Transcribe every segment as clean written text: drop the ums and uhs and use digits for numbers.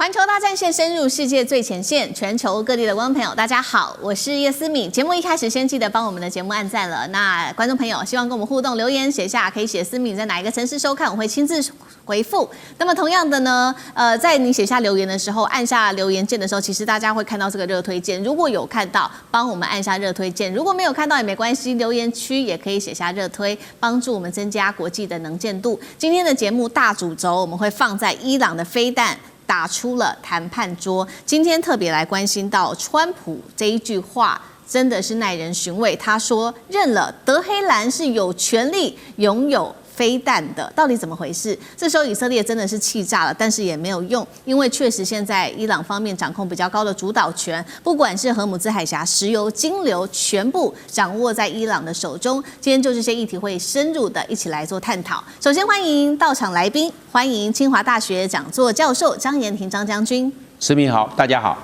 環球大戰線深入世界最前線，全球各地的觀眾朋友，大家好，我是葉思敏。節目一開始，先記得幫我們的節目按讚了。那觀眾朋友希望跟我們互動，留言寫下，可以寫思敏在哪一個城市收看，我會親自回復。那麼同樣的呢，在你寫下留言的時候，按下留言鍵的時候，其實大家會看到這個熱推鍵。如果有看到，幫我們按下熱推鍵；如果沒有看到也沒關係，留言區也可以寫下熱推，幫助我們增加國際的能見度。今天的節目大主軸，我們會放在伊朗的飛彈打出了談判桌。今天特別來關心到川普這一句話，真的是耐人尋味。他說認了德黑蘭是有權利擁有飛彈的，到底怎麼回事？這時候以色列真的是氣炸了，但是也沒有用，因為確實現在伊朗方面掌控比較高的主導權，不管是荷姆茲海峽石油、金流，全部掌握在伊朗的手中。今天就這些議題會深入的一起來做探討。首先歡迎到場來賓，歡迎清華大學講座教授張延廷張將軍。思敏好，大家好。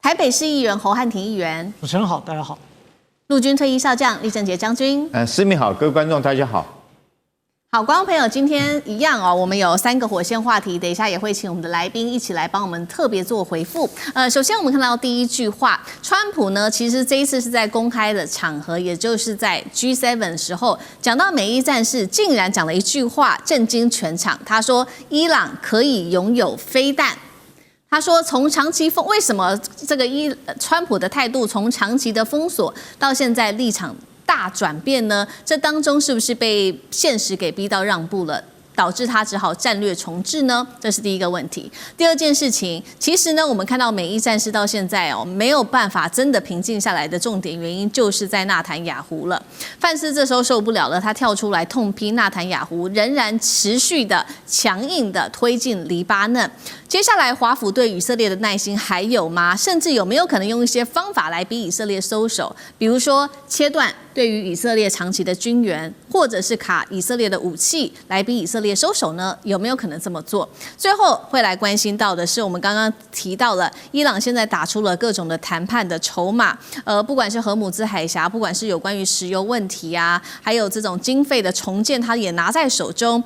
台北市議員侯漢廷議員。主持人好，大家好。陸軍退役少將李正傑將軍。思敏好，各位觀眾大家好。好，觀眾朋友，今天一樣哦，我們有3個火線話題，等一下也會請我們的來賓一起來幫我們特別做回復。首先我們看到第一句話，川普呢，其實這一次是在公開的場合，也就是在 G7 的時候，講到美伊戰事，竟然講了一句話，震驚全場。他說，伊朗可以擁有飛彈。他說，從長期為什麼這個川普的態度從長期的封鎖到現在立場大轉變呢？這當中是不是被現實給逼到讓步了，導致他只好戰略重置呢？這是第一個問題。第二件事情，其實呢，我們看到美伊戰事到現在沒有辦法真的平靜下來的重點原因，就是在納坦雅胡了。范斯這時候受不了了，他跳出來痛批納坦雅胡仍然持續的強硬的推進黎巴嫩。接下來，華府對以色列的耐心還有嗎？甚至有沒有可能用一些方法來逼以色列收手？比如說切斷對於以色列長期的軍援，或者是卡以色列的武器來逼以色列收手呢？有沒有可能這麼做？最後會來關心到的是，我們剛剛提到了伊朗現在打出了各種的談判的籌碼，不管是荷姆茲海峽，不管是有關於石油問題啊，還有這種經費的重建，他也拿在手中。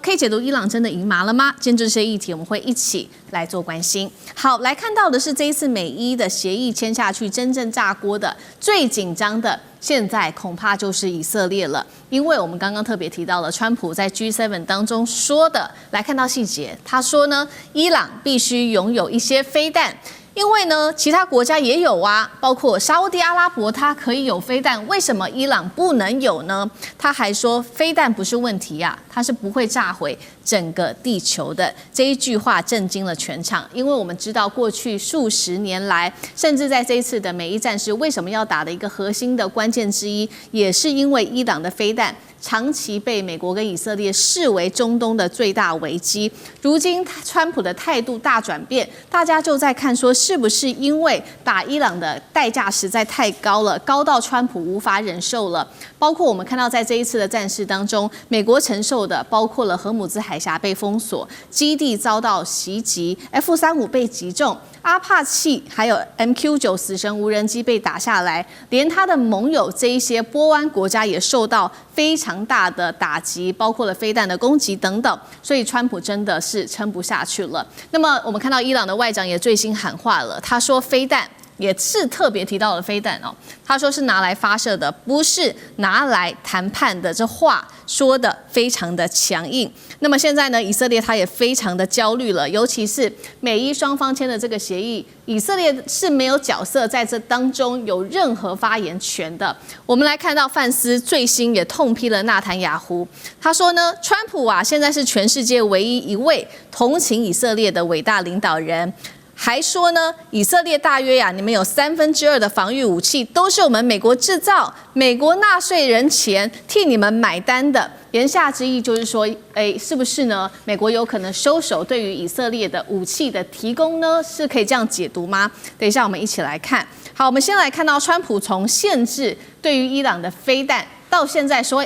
可以解讀伊朗真的贏麻了嗎？今天這些議題我們會一起來做關心。好，來看到的是這一次美伊的協議簽下去，真正炸鍋的、最緊張的，現在恐怕就是以色列了。因為我們剛剛特別提到了川普在 G7 當中說的，來看到細節，他說呢，伊朗必須擁有一些飛彈。因為呢，其他國家也有啊，包括沙烏地阿拉伯，它可以有飛彈，為什麼伊朗不能有呢？他還說，飛彈不是問題啊，它是不會炸毀整個地球的。這一句話震驚了全場，因為我們知道過去數十年來，甚至在這一次的美伊戰事，為什麼要打的一個核心的關鍵之一，也是因為伊朗的飛彈長期被美國跟以色列視為中東的最大危機。如今川普的態度大轉變，大家就在看說，是不是因為打伊朗的代價實在太高了，高到川普無法忍受了。包括我們看到在這一次的戰事當中，美國承受的包括了荷姆茲海峽被封鎖，基地遭到襲擊， F-35被擊中，阿帕契還有 MQ-9死神無人機被打下來，連他的盟友這一些波灣國家也受到非常大的打擊，包括了飛彈的攻擊等等，所以川普真的是撐不下去了。那麼我們看到伊朗的外長也最新喊話了，他說飛彈也是特別提到了飛彈哦，他說是拿來發射的，不是拿來談判的，這話說的非常的強硬。那麼現在呢，以色列他也非常的焦慮了，尤其是美伊雙方簽的這個協議，以色列是沒有角色在這當中有任何發言權的。我们來看到范斯最新也痛批了納坦雅胡，他說呢，川普啊現在是全世界唯一一位同情以色列的偉大領導人。還說呢，以色列大約你們有2/3的防禦武器都是我們美國製造，美國納稅人錢替你們買單的。言下之意就是說，是不是呢？美國有可能收手對於以色列的武器的提供呢？是可以這樣解讀嗎？等一下我們一起來看。好，我們先來看到川普從限制對於伊朗的飛彈，到現在說，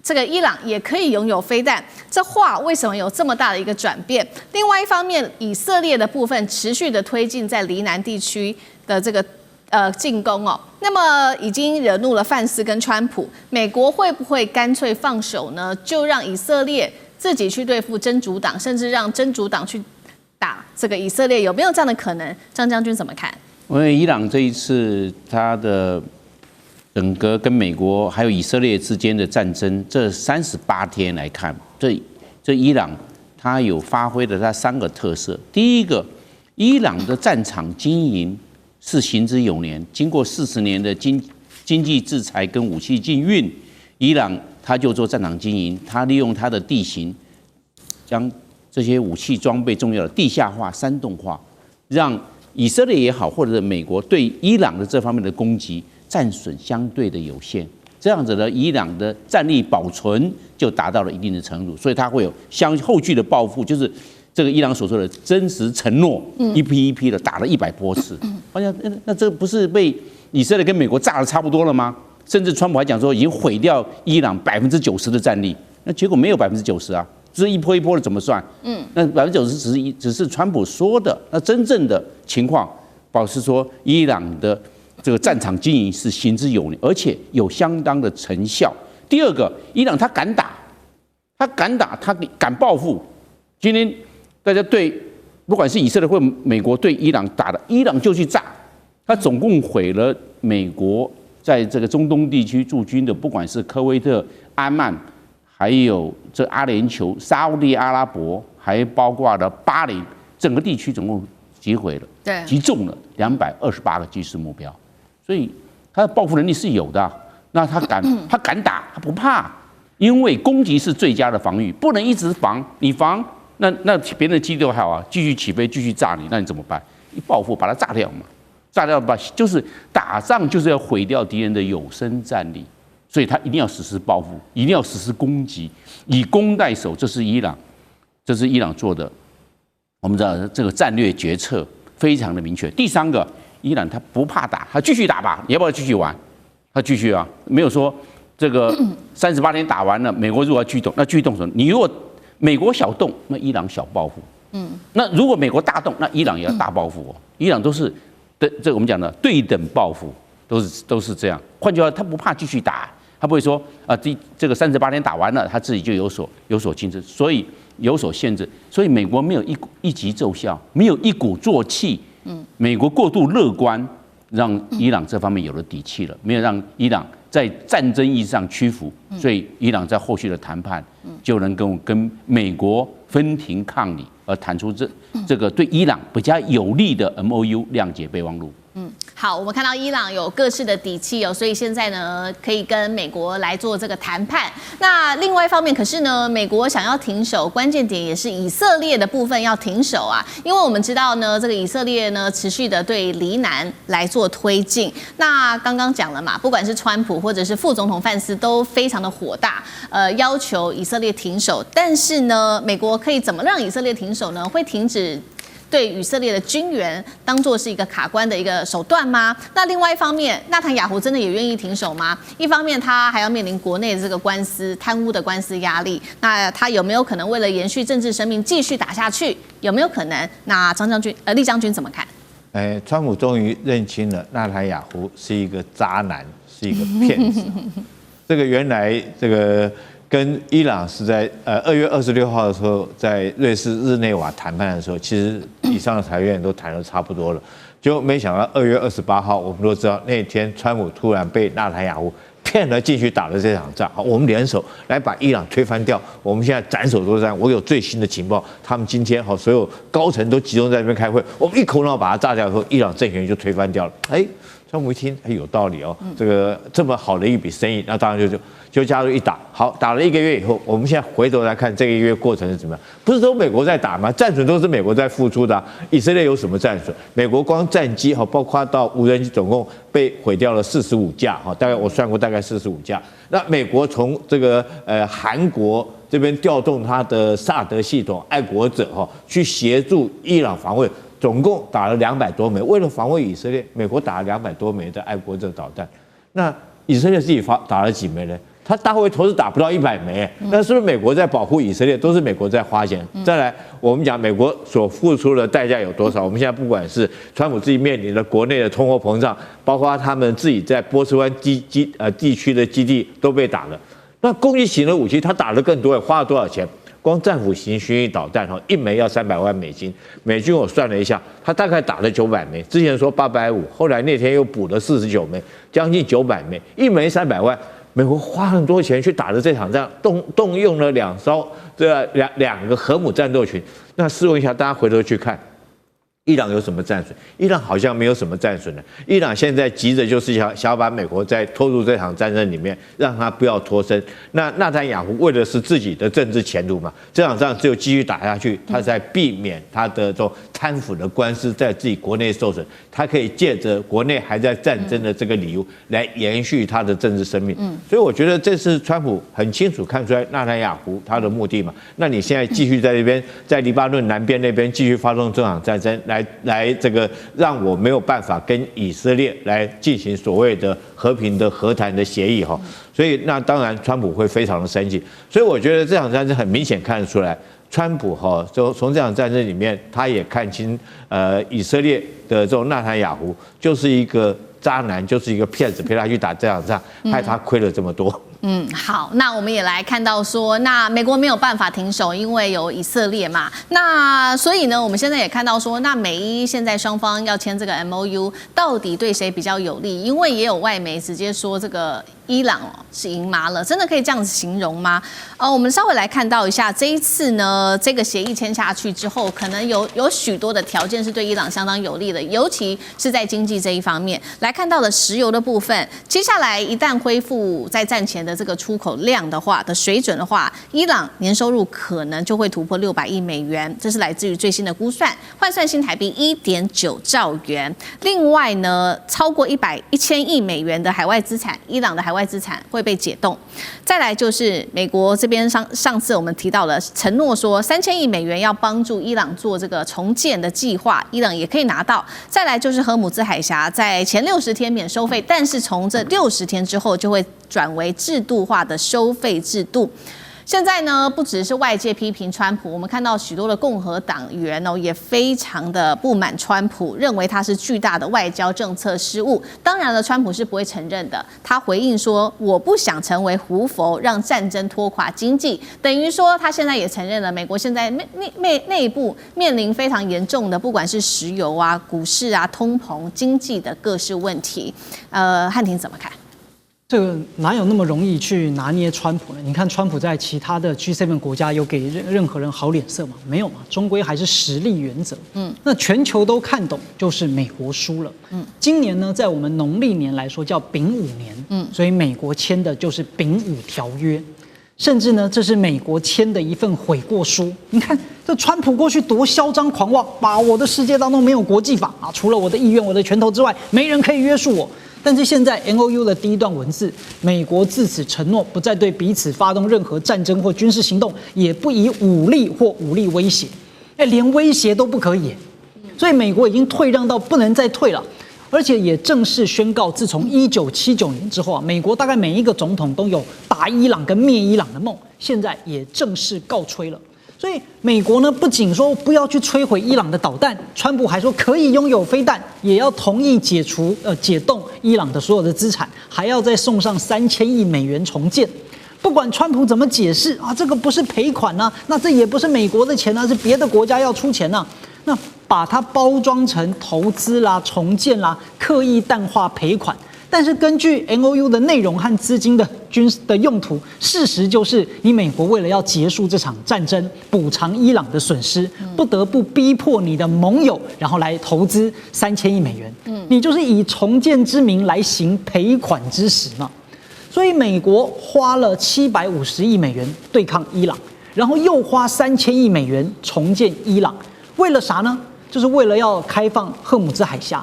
這個伊朗也可以擁有飛彈，這話為什麼有這麼大的一個轉變？另外一方面，以色列的部分持續的推進在黎南地區的這個進攻哦，那麼已經惹怒了范斯跟川普，美國會不會乾脆放手呢？就讓以色列自己去對付真主黨，甚至讓真主黨去打這個以色列，有沒有這樣的可能？張將軍怎麼看？因為伊朗這一次他的整個跟美國還有以色列之間的戰爭，這38天來看，這伊朗他有發揮的他3個特色。第一個，伊朗的戰場經營是行之有年，經過40年的經濟制裁跟武器禁運，伊朗他就做戰場經營，他利用他的地形，將這些武器裝備重要的地下化、山洞化，讓以色列也好，或者是美國對伊朗的這方面的攻擊戰損相對的有限，這樣子呢，伊朗的戰力保存就達到了一定的程度，所以它會有後續的報復，就是這個伊朗所說的真實承諾，一批一批的打了100波次。發現那這不是被以色列跟美國炸得差不多了嗎？甚至川普還講說已經毀掉伊朗90%的戰力，那結果沒有90%啊。這一波一波的怎麼算？那90%只是川普說的，那真正的情況，表示說伊朗的這個戰場經營是行之有年，而且有相當的成效。第二個，伊朗他敢打，他敢報復。今天大家對不管是以色列或美國對伊朗打的，伊朗就去炸，他總共毀了美國在這個中東地區駐軍的，不管是科威特、阿曼。還有這阿聯酋、沙烏地阿拉伯，還包括了巴林，整個地區總共擊毀了，對，擊中了228個軍事目標，所以他的報復能力是有的。那他敢打，他不怕，因為攻擊是最佳的防禦，不能一直防，你防那別人的基地都好啊，繼續起飛，繼續炸你，那你怎麼辦？一報復把它炸掉嘛，炸掉就是打仗就是要毀掉敵人的有生戰力。所以他一定要實施報復，一定要實施攻擊，以攻代守，這是伊朗做的。我們知道這個戰略決策非常的明確。第三個，伊朗他不怕打，他繼續打吧，你要不要繼續玩？他繼續啊，沒有說這個38天打完了，美國如果要繼續動，那繼續動什麼？你如果美國小動，那伊朗小報復。那如果美國大動，那伊朗也要大報復哦。伊朗都是這個我們講的對等報復，都是這樣。換句話，他不怕繼續打。他不會說這個38天打完了，他自己就有所禁止，所以有所限制。所以美國沒有一擊奏效，沒有一鼓作氣。美國過度樂觀，讓伊朗這方面有了底氣了，沒有讓伊朗在戰爭意義上屈服，所以伊朗在後續的談判就能跟美國分庭抗禮，而談出這個對伊朗比較有利的 MOU 諒解備忘錄。好，我們看到伊朗有各式的底氣哦，所以現在呢可以跟美國來做這個談判。那另外一方面，可是呢，美國想要停手，關鍵點也是以色列的部分要停手啊，因為我們知道呢，這個以色列呢持續的對黎南來做推進。那剛剛講了嘛，不管是川普或者是副總統范斯都非常的火大，要求以色列停手。但是呢，美國可以怎麼讓以色列停手呢？会停止對以色列的軍援當作是一個卡關的一個手段嗎？那另外一方面，納坦雅胡真的也願意停手嗎？一方面他還要面臨國內的這個官司、貪污的官司壓力，那他有沒有可能為了延續政治生命繼續打下去？有沒有可能？那厲將軍怎麼看？川普終於認清了納坦雅胡是一個渣男，是一個騙子。這個原來這個。跟伊朗是在2月26號的時候，在瑞士日內瓦談判的時候，其實以上的台院都談得差不多了，就沒想到2月28號，我們都知道那天川普突然被納坦雅胡騙了進去打了這場仗。好，我們聯手來把伊朗推翻掉。我們現在斬首作戰，我有最新的情報，他們今天所有高層都集中在那邊開會，我們一口鬧把它炸掉以後，伊朗政權就推翻掉了。川普一聽，有道理哦，這麼好的一筆生意，那當然就加入一打。好，打了1個月以後，我們現在回頭來看這個月過程是怎麼樣？不是都美國在打嗎？戰損都是美國在付出的啊。以色列有什麼戰損？美國光戰機包括到無人機，總共被毀掉了45架大概我算過，大概45架。那美國從這個韓國這邊調動它的薩德系統、愛國者去協助伊朗防衛。總共打了200多枚，為了防衛以色列，美國打了200多枚的愛國者導彈。那以色列自己打了幾枚呢？他大回頭是打不到100枚，那是不是美國在保護以色列？都是美國在花錢。再來，我們講美國所付出的代價有多少？我們現在不管是川普自己面臨的國內的通貨膨脹，包括他們自己在波斯灣地區的基地都被打了。那攻擊型的武器，他打了更多，花了多少錢？光戰斧型巡弋導彈一枚要300萬美金，美軍我算了一下，他大概打了900枚，之前說850，後來那天又補了49枚，將近900枚，一枚300萬。美國花很多錢去打的這場仗，動用了2艘兩個核母戰鬥群。那試問一下，大家回頭去看，伊朗有什麼戰損？伊朗好像沒有什麼戰損了。伊朗現在急着就是想要把美國再拖入這場戰爭裡面，讓他不要脫身。那納坦雅胡為的是自己的政治前途嘛？這場仗只有繼續打下去，他在避免他的這種貪腐的官司在自己國內受損，他可以借着國內還在戰爭的這個理由來延續他的政治生命。所以我覺得這次川普很清楚看出來納坦雅胡他的目的嘛。那你現在繼續在那邊，在黎巴嫩南邊那邊繼續發動這場戰爭，來這個讓我沒有辦法跟以色列來進行所謂的和平的和談的協議哈。所以那當然川普會非常的生氣。所以我覺得這場戰爭很明顯看得出來。川普就從這場戰爭裡面，他也看清以色列的這種納坦雅胡就是一個渣男，就是一個騙子，陪他去打這場仗，害他虧了這麼多。好，那我們也來看到說，那美國沒有辦法停手，因為有以色列嘛。那所以呢，我們現在也看到說，那美伊現在雙方要簽這個 MOU， 到底對誰比較有利？因為也有外媒直接說這個伊朗是贏麻了，真的可以這樣子形容嗎？我們稍微來看到一下，這一次呢，這個協議簽下去之後，可能有許多的條件是對伊朗相當有利的，尤其是在經濟這一方面來看到的石油的部分，接下來一旦恢復在戰前的這個出口量的水準的話，伊朗年收入可能就会突破600億美元，這是來自於最新的估算，換算新台幣1.9兆元。另外呢，超過1000億美元的海外資產，伊朗的海外資產會被解凍。再來就是美國這邊上次我們提到了承諾說3000億美元要幫助伊朗做這個重建的計劃，伊朗也可以拿到。再來就是荷姆茲海峽在前60天免收費，但是從這60天之後就會轉為制度化的收費制度。現在呢，不只是外界批評川普，我們看到許多的共和黨員也非常的不滿川普，認為他是巨大的外交政策失誤。當然了，川普是不會承認的。他回應說：“我不想成為胡佛，讓戰爭拖垮經濟。”等於說，他現在也承認了，美國現在內部面臨非常嚴重的，不管是石油啊、股市啊、通膨、經濟的各式問題。漢庭怎麼看？這個哪有那麼容易去拿捏川普呢？你看川普在其他的 G7 國家有給任何人好臉色嗎？沒有嘛，終歸還是實力原則。那全球都看懂，就是美國輸了。今年呢，在我們農曆年來說叫丙午年，所以美國簽的就是丙午條約，甚至呢，這是美國簽的一份悔過書。你看這川普過去多囂張狂妄，把我的世界當中沒有國際法啊，除了我的意願、我的拳頭之外，沒人可以約束我。但是現在 MOU 的第一段文字，美國自此承諾不再對彼此發動任何戰爭或軍事行動，也不以武力或武力威脅，連威脅都不可以。所以美國已經退讓到不能再退了，而且也正式宣告，自從1979年之後啊，美國大概每一個總統都有打伊朗跟滅伊朗的夢，現在也正式告吹了。所以美國呢，不僅說不要去摧毀伊朗的導彈，川普還說可以擁有飛彈，也要同意解凍伊朗的所有的資產，還要再送上3000億美元重建。不管川普怎麼解釋啊，這個不是賠款啊，那這也不是美國的錢啊，是別的國家要出錢啊，那把它包裝成投資啦、重建啦，刻意淡化賠款。但是根據 MOU 的內容和資金的用途，事實就是你美國為了要結束這場戰爭，補償伊朗的損失，不得不逼迫你的盟友，然後來投資3000億美元。你就是以重建之名來行賠款之實嘛。所以美國花了750億美元對抗伊朗，然後又花3000億美元重建伊朗，為了啥呢？就是為了要開放荷姆茲海峽。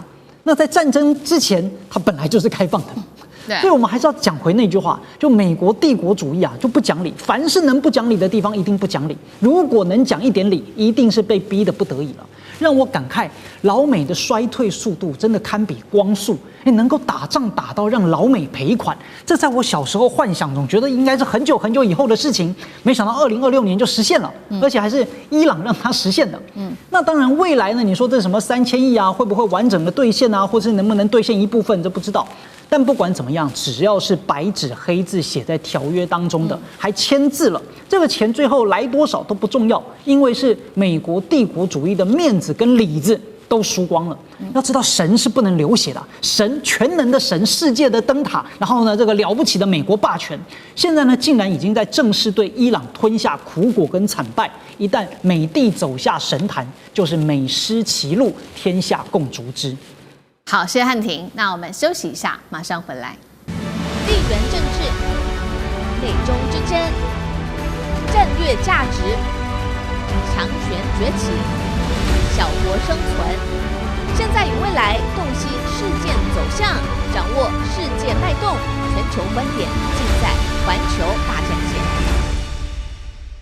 那在戰爭之前，它本來就是開放的，所以我們還是要講回那句話，就美國帝國主義啊，就不講理，凡是能不講理的地方一定不講理，如果能講一點理，一定是被逼得不得已了。讓我感慨，老美的衰退速度真的堪比光速，能夠打仗打到讓老美賠款，這在我小時候幻想中覺得應該是很久很久以後的事情，沒想到2026年就實現了，而且還是伊朗讓它實現的。那當然未來呢，你說這什麼3000億啊，會不會完整的兌現啊，或是能不能兌現一部分，這不知道。但不管怎麼樣，只要是白紙黑字寫在條約當中的，還簽字了，這個錢最後來多少都不重要，因為是美國帝國主義的面子跟裡子都輸光了。要知道，神是不能流血的，神全能的神，世界的燈塔，然後呢，这個了不起的美國霸權，現在呢，竟然已經在正式對伊朗吞下苦果跟慘敗。一旦美帝走下神壇，就是美失其路，天下共逐之。好，謝謝漢庭。那我們休息一下，馬上回來。地緣政治、美中之爭、戰略價值、強權崛起、小國生存。現在與未來，洞悉事件走向，掌握世界脈動，全球觀點，盡在環球